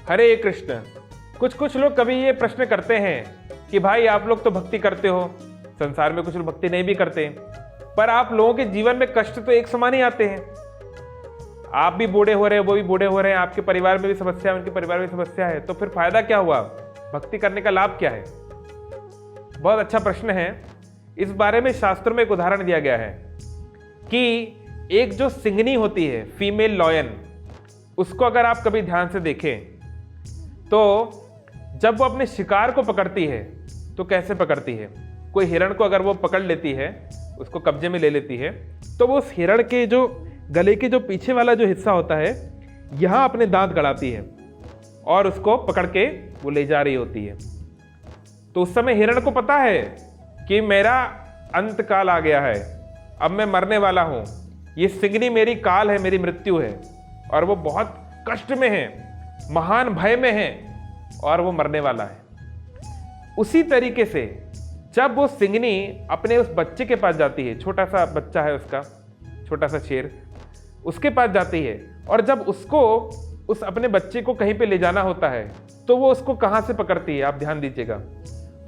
हरे कृष्ण। कुछ कुछ लोग कभी ये प्रश्न करते हैं कि भाई आप लोग तो भक्ति करते हो, संसार में कुछ लोग भक्ति नहीं भी करते, पर आप लोगों के जीवन में कष्ट तो एक समान ही आते हैं। आप भी बूढ़े हो रहे हैं, वो भी बूढ़े हो रहे हैं, आपके परिवार में भी समस्या है, उनके परिवार में भी समस्या है, तो फिर फायदा क्या हुआ? भक्ति करने का लाभ क्या है? बहुत अच्छा प्रश्न है। इस बारे में शास्त्रों में एक उदाहरण दिया गया है कि एक जो सिंगनी होती है, फीमेल लॉयन, उसको अगर आप कभी ध्यान से देखें तो जब वो अपने शिकार को पकड़ती है तो कैसे पकड़ती है? कोई हिरण को अगर वो पकड़ लेती है, उसको कब्जे में ले लेती है, तो वो उस हिरण के जो गले के जो पीछे वाला जो हिस्सा होता है, यहाँ अपने दांत गड़ाती है और उसको पकड़ के वो ले जा रही होती है। तो उस समय हिरण को पता है कि मेरा अंत काल आ गया है, अब मैं मरने वाला हूँ, ये सिंगनी मेरी काल है, मेरी मृत्यु है, और वो बहुत कष्ट में है, महान भय में है और वो मरने वाला है। उसी तरीके से जब वो सिंगनी अपने उस बच्चे के पास जाती है, छोटा सा बच्चा है उसका, छोटा सा शेर, उसके पास जाती है, और जब उसको उस अपने बच्चे को कहीं पे ले जाना होता है तो वो उसको कहाँ से पकड़ती है? आप ध्यान दीजिएगा,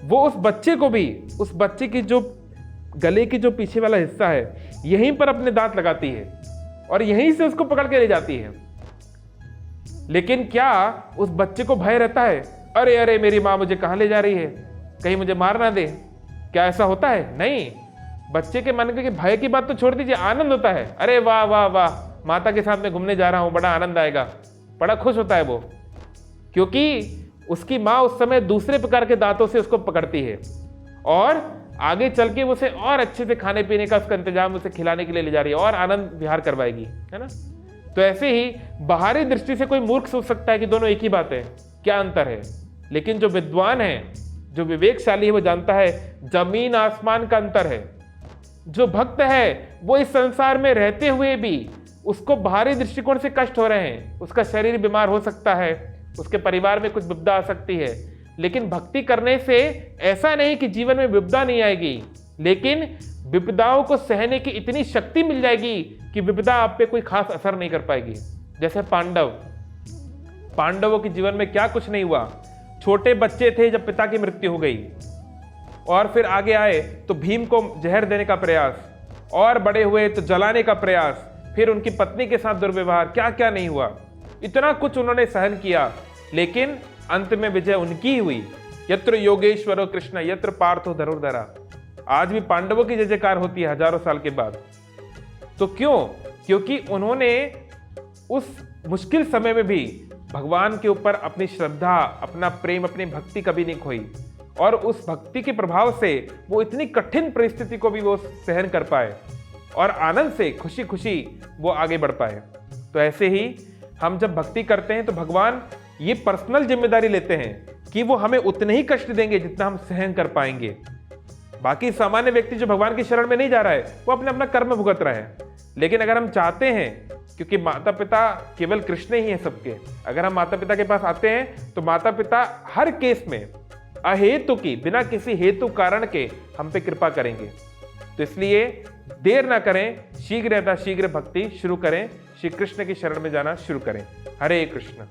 वो उस बच्चे को भी, उस बच्चे की जो गले की जो पीछे वाला हिस्सा है, यहीं पर अपने दांत लगाती है और यहीं से उसको पकड़ के ले जाती है। लेकिन क्या उस बच्चे को भय रहता है? अरे अरे मेरी माँ मुझे कहाँ ले जा रही है, कहीं मुझे मार ना दे? क्या ऐसा होता है? नहीं। बच्चे के मन के भय की बात तो छोड़ दीजिए, आनंद होता है। अरे वाह वाह वाह, माता के साथ में घूमने जा रहा हूँ, बड़ा आनंद आएगा, बड़ा खुश होता है वो, क्योंकि उसकी माँ उस समय दूसरे प्रकार के दांतों से उसको पकड़ती है और आगे चल के उसे और अच्छे से खाने पीने का उसका इंतजाम उसे खिलाने के लिए ले जा रही है और आनंद विहार करवाएगी, है ना। तो ऐसे ही बाहरी दृष्टि से कोई मूर्ख सोच सकता है कि दोनों एक ही बात है, क्या अंतर है? लेकिन जो विद्वान है, जो विवेकशाली है, वो जानता है जमीन आसमान का अंतर है। जो भक्त है वो इस संसार में रहते हुए भी उसको बाहरी दृष्टिकोण से कष्ट हो रहे हैं, उसका शरीर बीमार हो सकता है, उसके परिवार में कुछ विपदा आ सकती है, लेकिन भक्ति करने से ऐसा नहीं कि जीवन में विपदा नहीं आएगी, लेकिन विपदाओं को सहने की इतनी शक्ति मिल जाएगी कि विपदा आप पे कोई खास असर नहीं कर पाएगी। जैसे पांडवों के जीवन में क्या कुछ नहीं हुआ। छोटे बच्चे थे जब पिता की मृत्यु हो गई, और फिर आगे आए तो भीम को जहर देने का प्रयास, और बड़े हुए तो जलाने का प्रयास, फिर उनकी पत्नी के साथ दुर्व्यवहार, क्या क्या नहीं हुआ। इतना कुछ उन्होंने सहन किया, लेकिन अंत में विजय उनकी ही हुई। यत्र योगेश्वरो कृष्ण यत्र पार्थो धनुर्धरा। आज भी पांडवों की जय जयकार होती है हजारों साल के बाद। तो क्यों? क्योंकि उन्होंने उस मुश्किल समय में भी भगवान के ऊपर अपनी श्रद्धा, अपना प्रेम, अपनी भक्ति कभी नहीं खोई, और उस भक्ति के प्रभाव से वो इतनी कठिन परिस्थिति को भी वो सहन कर पाए और आनंद से खुशी खुशी वो आगे बढ़ पाए। तो ऐसे ही हम जब भक्ति करते हैं तो भगवान ये पर्सनल जिम्मेदारी लेते हैं कि वो हमें उतने ही कष्ट देंगे जितना हम सहन कर पाएंगे। बाकी सामान्य व्यक्ति जो भगवान की शरण में नहीं जा रहा है वो अपना अपना कर्म भुगत रहा है। लेकिन अगर हम चाहते हैं, क्योंकि माता पिता केवल कृष्ण ही हैं सबके, अगर हम माता पिता के पास आते हैं तो माता पिता हर केस में अहेतु की, बिना किसी हेतु कारण के हम पे कृपा करेंगे। तो इसलिए देर ना करें, शीघ्र भक्ति शुरू करें, श्री कृष्ण की शरण में जाना शुरू करें। हरे कृष्ण।